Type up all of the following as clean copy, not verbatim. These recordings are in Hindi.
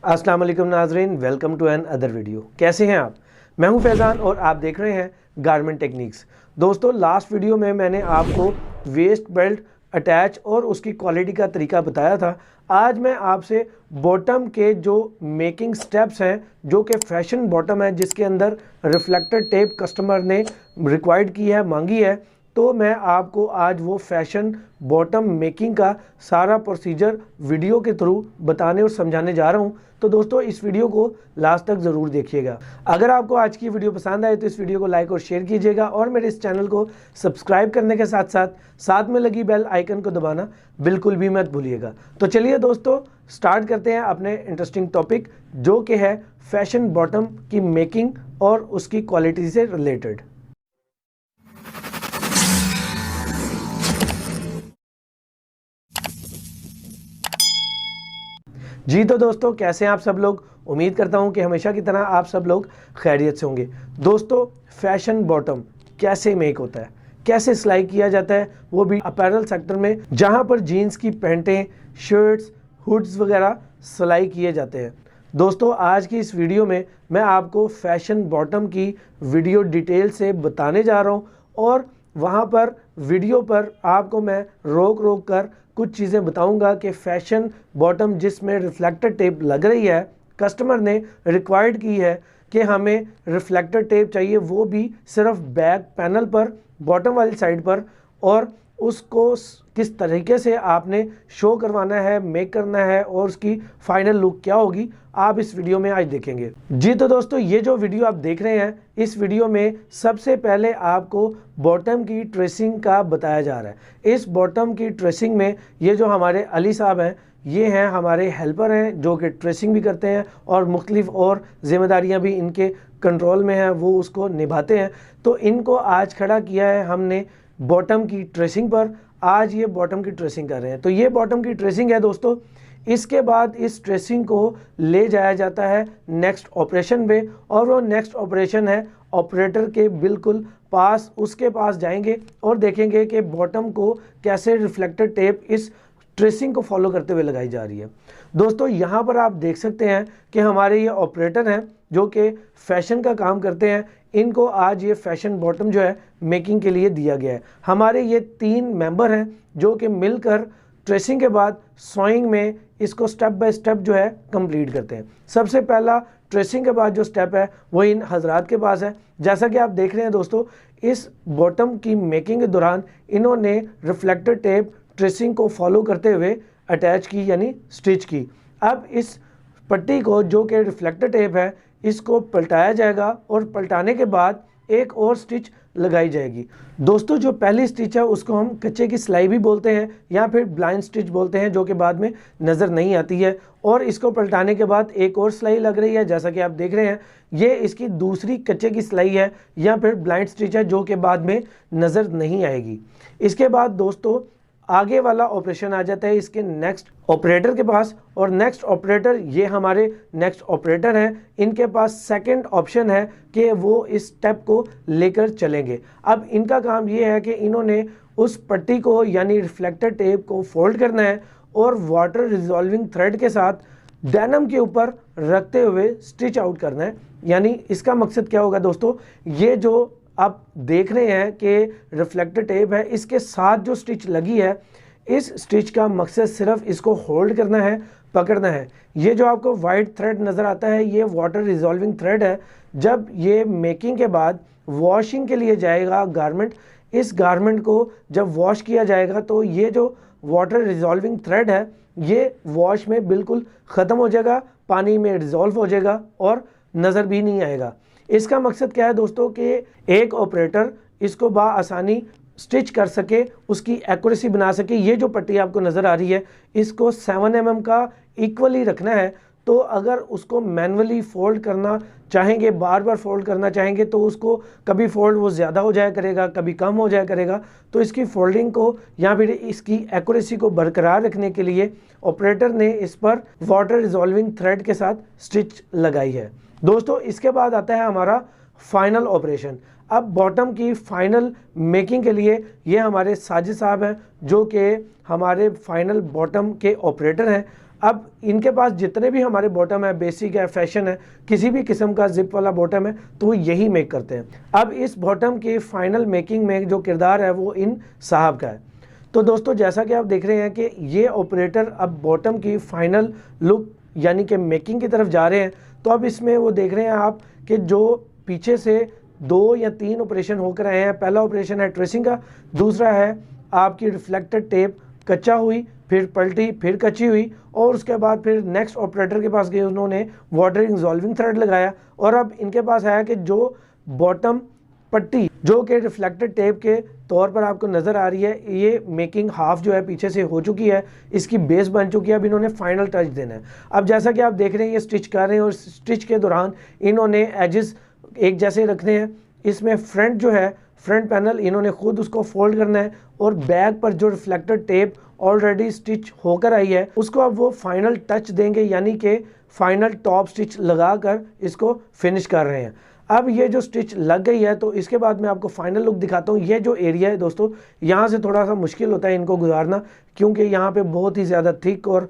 अस्सलाम वालेकुम नाजरीन, welcome to another video. कैसे हैं आप? मैं हूं फैज़ान और आप देख रहे हैं गारमेंट टेक्निक्स। दोस्तों, लास्ट वीडियो में मैंने आपको वेस्ट बेल्ट अटैच और उसकी क्वालिटी का तरीका बताया था। आज मैं आपसे बॉटम के जो मेकिंग स्टेप्स हैं, जो कि फैशन बॉटम है, जिसके अंदर रिफ्लेक्टर टेप कस्टमर ने रिक्वायर्ड की है, मांगी है, तो मैं आपको आज वो फैशन बॉटम मेकिंग का सारा प्रोसीजर वीडियो के थ्रू बताने और समझाने जा रहा हूं। तो दोस्तों, इस वीडियो को लास्ट तक ज़रूर देखिएगा। अगर आपको आज की वीडियो पसंद आए तो इस वीडियो को लाइक और शेयर कीजिएगा और मेरे इस चैनल को सब्सक्राइब करने के साथ साथ साथ में लगी बेल आइकन को दबाना बिल्कुल भी मत भूलिएगा। तो चलिए दोस्तों, स्टार्ट करते हैं अपने इंटरेस्टिंग टॉपिक, जो कि है फैशन बॉटम की मेकिंग और उसकी क्वालिटी से रिलेटेड। जी तो दोस्तों, कैसे हैं आप सब लोग? उम्मीद करता हूं कि हमेशा की तरह आप सब लोग खैरियत से होंगे। दोस्तों, फैशन बॉटम कैसे मेक होता है, कैसे सिलाई किया जाता है, वो भी अपैरल सेक्टर में, जहां पर जीन्स की पैंटें, शर्ट्स, हुड्स वगैरह सिलाई किए जाते हैं। दोस्तों, आज की इस वीडियो में मैं आपको फैशन बॉटम की वीडियो डिटेल से बताने जा रहा हूँ और वहाँ पर वीडियो पर आपको मैं रोक रोक कर कुछ चीज़ें बताऊंगा कि फैशन बॉटम जिसमें रिफ्लेक्टर टेप लग रही है, कस्टमर ने रिक्वायर्ड की है कि हमें रिफ्लेक्टर टेप चाहिए, वो भी सिर्फ बैक पैनल पर, बॉटम वाली साइड पर, और उसको किस तरीके से आपने शो करवाना है, मेक करना है और उसकी फाइनल लुक क्या होगी, आप इस वीडियो में आज देखेंगे। जी तो दोस्तों, ये जो वीडियो आप देख रहे हैं, इस वीडियो में सबसे पहले आपको बॉटम की ट्रेसिंग का बताया जा रहा है। इस बॉटम की ट्रेसिंग में ये जो हमारे अली साहब हैं, ये हैं हमारे हेल्पर हैं, जो कि ट्रेसिंग भी करते हैं और मुख्तलिफ और ज़िम्मेदारियां भी इनके कंट्रोल में हैं, वो उसको निभाते हैं। तो इनको आज खड़ा किया है हमने बॉटम की ट्रेसिंग पर। आज ये बॉटम की ट्रेसिंग कर रहे हैं। तो ये बॉटम की ट्रेसिंग है दोस्तों। इसके बाद इस ट्रेसिंग को ले जाया जाता है नेक्स्ट ऑपरेशन में, और वो नेक्स्ट ऑपरेशन है ऑपरेटर के बिल्कुल पास। उसके पास जाएंगे और देखेंगे कि बॉटम को कैसे रिफ्लेक्टर टेप इस ट्रेसिंग को फॉलो करते हुए लगाई जा रही है। दोस्तों, यहाँ पर आप देख सकते हैं कि हमारे ये ऑपरेटर हैं जो कि फैशन का काम करते हैं। इनको आज ये फैशन बॉटम जो है मेकिंग के लिए दिया गया है। हमारे ये 3 मेंबर हैं जो कि मिलकर ट्रेसिंग के बाद सोइंग में इसको स्टेप बाय स्टेप जो है कंप्लीट करते हैं। सबसे पहला ट्रेसिंग के बाद जो स्टेप है वो इन हजरात के पास है। जैसा कि आप देख रहे हैं दोस्तों, इस बॉटम की मेकिंग के दौरान इन्होंने रिफ्लेक्टर टेप ट्रेसिंग को फॉलो करते हुए अटैच की, यानी स्टिच की। अब इस पट्टी को, जो कि रिफ्लेक्टर टेप है, इसको पलटाया जाएगा और पलटाने के बाद एक और स्टिच लगाई जाएगी। दोस्तों, जो पहली स्टिच है उसको हम कच्चे की सिलाई भी बोलते हैं या फिर ब्लाइंड स्टिच बोलते हैं, जो कि बाद में नज़र नहीं आती है। और इसको पलटाने के बाद एक और सिलाई लग रही है, जैसा कि आप देख रहे हैं। ये इसकी दूसरी कच्चे की सिलाई है या फिर ब्लाइंड स्टिच है, जो कि बाद में नज़र नहीं आएगी। इसके बाद दोस्तों, आगे वाला ऑपरेशन आ जाता है इसके नेक्स्ट ऑपरेटर के पास। और नेक्स्ट ऑपरेटर, ये हमारे नेक्स्ट ऑपरेटर हैं, इनके पास सेकंड ऑप्शन है कि वो इस स्टेप को लेकर चलेंगे। अब इनका काम ये है कि इन्होंने उस पट्टी को, यानी रिफ्लेक्टर टेप को फोल्ड करना है और वाटर रिजॉल्विंग थ्रेड के साथ डेनिम के ऊपर रखते हुए स्टिच आउट करना है। यानी इसका मकसद क्या होगा दोस्तों, ये जो आप देख रहे हैं कि रिफ्लेक्टर टेप है, इसके साथ जो स्टिच लगी है, इस स्टिच का मकसद सिर्फ इसको होल्ड करना है, पकड़ना है। ये जो आपको वाइट थ्रेड नज़र आता है, ये वाटर रिजॉल्विंग थ्रेड है। जब ये मेकिंग के बाद वॉशिंग के लिए जाएगा गारमेंट, इस गारमेंट को जब वॉश किया जाएगा तो ये जो वाटर रिजॉल्विंग थ्रेड है, ये वॉश में बिल्कुल ख़त्म हो जाएगा, पानी में रिजॉल्व हो जाएगा और नज़र भी नहीं आएगा। इसका मकसद क्या है दोस्तों कि एक ऑपरेटर इसको आसानी स्टिच कर सके, उसकी एक्यूरेसी बना सके। ये जो पट्टी आपको नज़र आ रही है, इसको 7 mm का इक्वली रखना है। तो अगर उसको मैनुअली फोल्ड करना चाहेंगे, बार बार फोल्ड करना चाहेंगे, तो उसको कभी फोल्ड वो ज़्यादा हो जाया करेगा, कभी कम हो जाया करेगा। तो इसकी फोल्डिंग को या फिर इसकी एक्यूरेसी को बरकरार रखने के लिए ऑपरेटर ने इस पर वाटर रिजॉल्विंग थ्रेड के साथ स्टिच लगाई है। दोस्तों, इसके बाद आता है हमारा फाइनल ऑपरेशन। अब बॉटम की फाइनल मेकिंग के लिए ये हमारे साजिद साहब हैं जो कि हमारे फाइनल बॉटम के ऑपरेटर हैं। अब इनके पास जितने भी हमारे बॉटम है, बेसिक है, फैशन है, किसी भी किस्म का जिप वाला बॉटम है तो वो यही मेक करते हैं। अब इस बॉटम की फाइनल मेकिंग में जो किरदार है वो इन साहब का है। तो दोस्तों जैसा कि आप देख रहे हैं कि ये ऑपरेटर अब बॉटम की फाइनल लुक यानी कि मेकिंग की तरफ जा रहे हैं। तो अब इसमें वो देख रहे हैं आप कि जो पीछे से 2 या 3 ऑपरेशन होकर आए हैं। पहला ऑपरेशन है ट्रेसिंग का, दूसरा है आपकी रिफ्लेक्टेड टेप कच्चा हुई, फिर पलटी, फिर कच्ची हुई, और उसके बाद फिर नेक्स्ट ऑपरेटर के पास गए, उन्होंने वाटर इंजॉल्विंग थ्रेड लगाया। और अब इनके पास आया कि जो बॉटम पट्टी जो कि रिफ्लेक्टेड टेप के तौर पर आपको नज़र आ रही है, ये मेकिंग हाफ जो है पीछे से हो चुकी है, इसकी बेस बन चुकी है। अब इन्होंने फाइनल टच देना है। अब जैसा कि आप देख रहे हैं ये स्टिच कर रहे हैं और स्टिच के दौरान इन्होंने एजेस एक जैसे रखने हैं। इसमें फ्रंट जो है, फ्रंट पैनल इन्होंने खुद उसको फोल्ड करना है, और बैक पर जो रिफ्लेक्टेड टेप ऑलरेडी स्टिच होकर आई है उसको अब वो फाइनल टच देंगे, यानी कि फाइनल टॉप स्टिच लगाकर इसको फिनिश कर रहे हैं। अब ये जो स्टिच लग गई है तो इसके बाद मैं आपको फाइनल लुक दिखाता हूँ। ये जो एरिया है दोस्तों, यहाँ से थोड़ा सा मुश्किल होता है इनको गुजारना, क्योंकि यहाँ पे बहुत ही ज़्यादा थिक और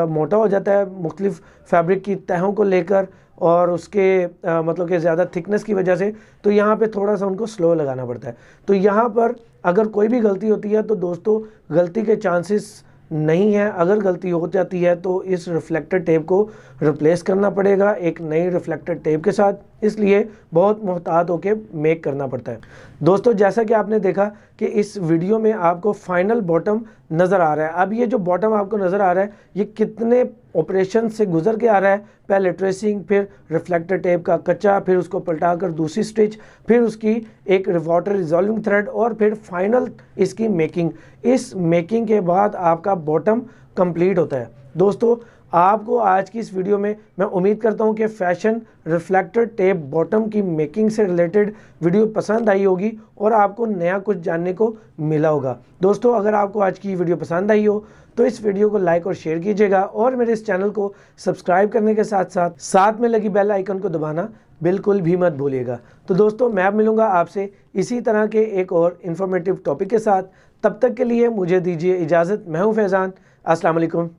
मोटा हो जाता है मुख्तलिफ फैब्रिक की तहों को लेकर, और उसके मतलब कि ज़्यादा थिकनेस की वजह से। तो यहाँ पे थोड़ा सा उनको स्लो लगाना पड़ता है। तो यहाँ पर अगर कोई भी गलती होती है तो दोस्तों गलती के चांसेस नहीं है। अगर गलती हो जाती है तो इस रिफ्लेक्टेड टेप को रिप्लेस करना पड़ेगा एक नई रिफ्लेक्टेड टेप के साथ, इसलिए बहुत मोहतात होकर मेक करना पड़ता है। दोस्तों जैसा कि आपने देखा कि इस वीडियो में आपको फाइनल बॉटम नज़र आ रहा है। अब ये जो बॉटम आपको नज़र आ रहा है ये कितने ऑपरेशन से गुजर के आ रहा है। पहले ट्रेसिंग, फिर रिफ्लेक्टेड टेप का कच्चा, फिर उसको पलटाकर दूसरी स्टिच, फिर उसकी एक वाटर रिजॉल्विंग थ्रेड, और फिर फाइनल इसकी मेकिंग। इस मेकिंग के बाद आपका बॉटम कंप्लीट होता है। दोस्तों आपको आज की इस वीडियो में मैं उम्मीद करता हूं कि फैशन रिफ्लेक्टेड टेप बॉटम की मेकिंग से रिलेटेड वीडियो पसंद आई होगी और आपको नया कुछ जानने को मिला होगा। दोस्तों अगर आपको आज की वीडियो पसंद आई हो तो इस वीडियो को लाइक और शेयर कीजिएगा, और मेरे इस चैनल को सब्सक्राइब करने के साथ साथ में लगी बेल आइकन को दबाना बिल्कुल भी मत भूलिएगा। तो दोस्तों मैं अब मिलूंगा आपसे इसी तरह के एक और इन्फॉर्मेटिव टॉपिक के साथ। तब तक के लिए मुझे दीजिए इजाज़त। मैं हूं फैज़ान। अस्सलाम वालेकुम।